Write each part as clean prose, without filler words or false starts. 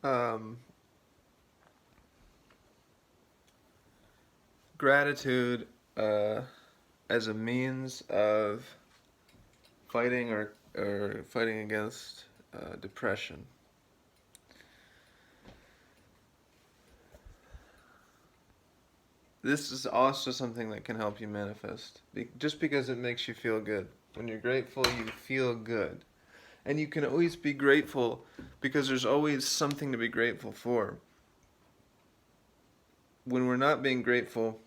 Um, Gratitude as a means of fighting or fighting against depression. This is also something that can help you manifest. Just because it makes you feel good. When you're grateful, you feel good. And you can always be grateful because there's always something to be grateful for. When we're not being grateful,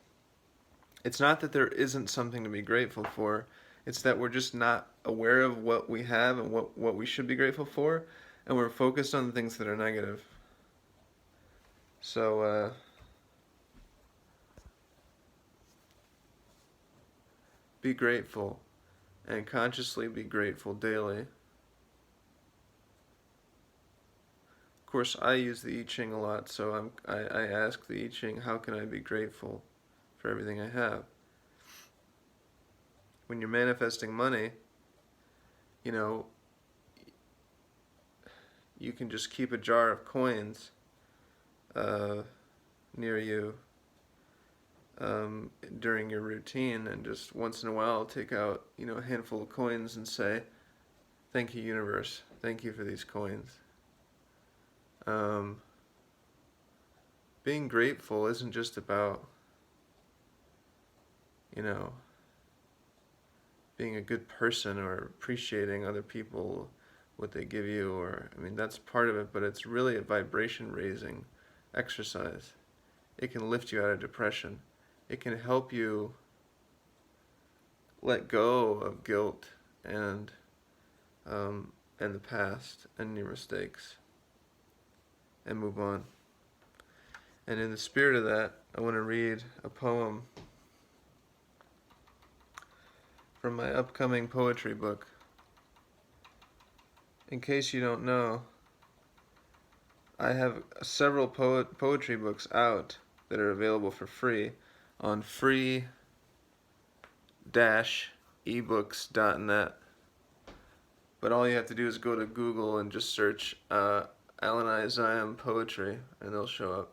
it's not that there isn't something to be grateful for. It's that we're just not aware of what we have and what we should be grateful for. And we're focused on the things that are negative. So, be grateful and consciously be grateful daily. Of course, I use the I Ching a lot, so I ask the I Ching, how can I be grateful for everything I have? When you're manifesting money, you know, you can just keep a jar of coins uh, near you during your routine, and just once in a while take out, a handful of coins and say, "Thank you, universe. Thank you for these coins." Um, Being grateful isn't just about, you know, being a good person or appreciating other people, what they give you, or, I mean, that's part of it, but it's really a vibration raising exercise. It can lift you out of depression. It can help you let go of guilt and the past and your mistakes and move on. And in the spirit of that, I want to read a poem from my upcoming poetry book. In case you don't know, I have several poetry books out that are available for free on free-ebooks.net. But all you have to do is go to Google and just search Alan I. Zion poetry, and they'll show up.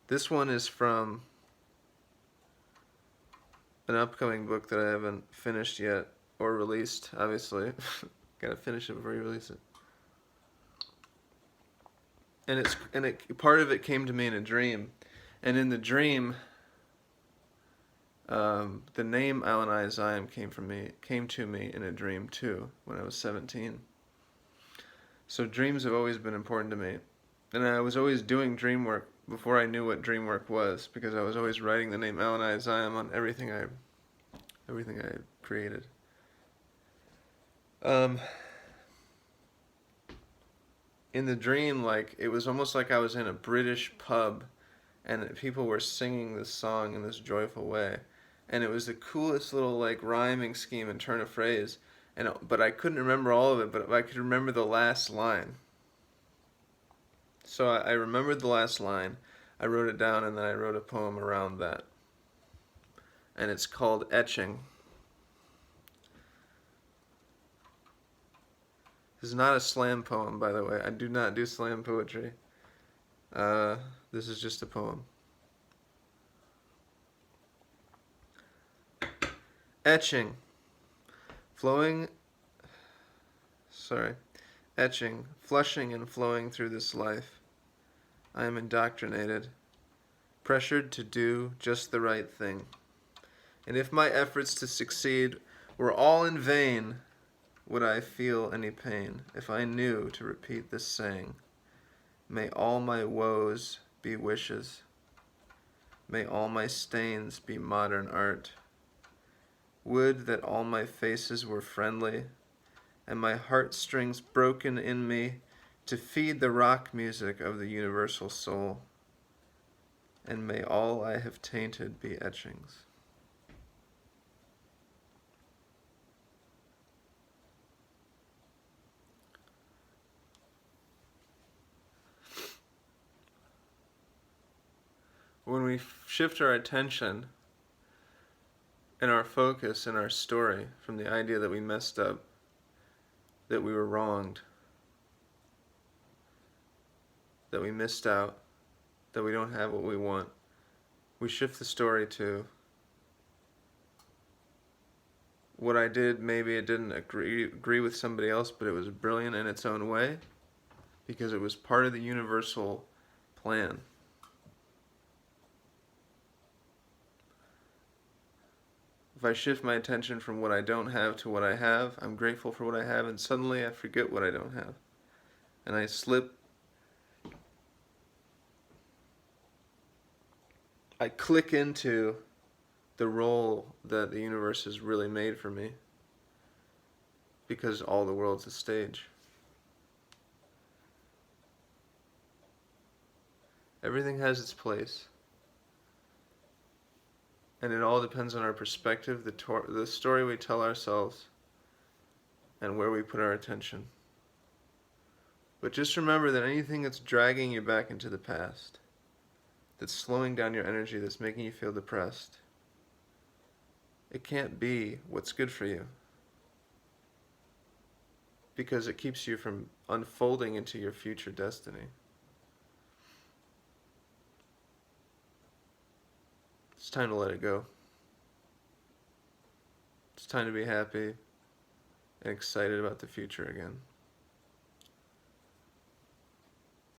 This one is from an upcoming book that I haven't finished yet, or released, obviously. Gotta finish it before you release it. And part of it came to me in a dream, and in the dream, the name Alan I. Zion came to me in a dream too when I was 17. So dreams have always been important to me, and I was always doing dream work before I knew what dream work was, because I was always writing the name Alan I. Zion on everything I created. In the dream, like, it was almost like I was in a British pub and people were singing this song in this joyful way, and it was the coolest little like rhyming scheme and turn of phrase, but I couldn't remember all of it, but I could remember the last line. So I remembered the last line, I wrote it down, and then I wrote a poem around that, and it's called Etching. This is not a slam poem, by the way. I do not do slam poetry. This is just a poem. Etching. Flowing. Sorry. Etching. Flushing and flowing through this life. I am indoctrinated. Pressured to do just the right thing. And if my efforts to succeed were all in vain, would I feel any pain if I knew to repeat this saying? May all my woes be wishes. May all my stains be modern art. Would that all my faces were friendly, and my heartstrings broken in me to feed the rock music of the universal soul. And may all I have tainted be etchings. When we shift our attention and our focus and our story from the idea that we messed up, that we were wronged, that we missed out, that we don't have what we want, we shift the story to what I did, maybe it didn't agree with somebody else, but it was brilliant in its own way because it was part of the universal plan. If I shift my attention from what I don't have to what I have, I'm grateful for what I have, and suddenly I forget what I don't have. And I click into the role that the universe has really made for me because all the world's a stage. Everything has its place. And it all depends on our perspective, the story we tell ourselves, and where we put our attention. But just remember that anything that's dragging you back into the past, that's slowing down your energy, that's making you feel depressed, it can't be what's good for you. Because it keeps you from unfolding into your future destiny. It's time to let it go. It's time to be happy and excited about the future again.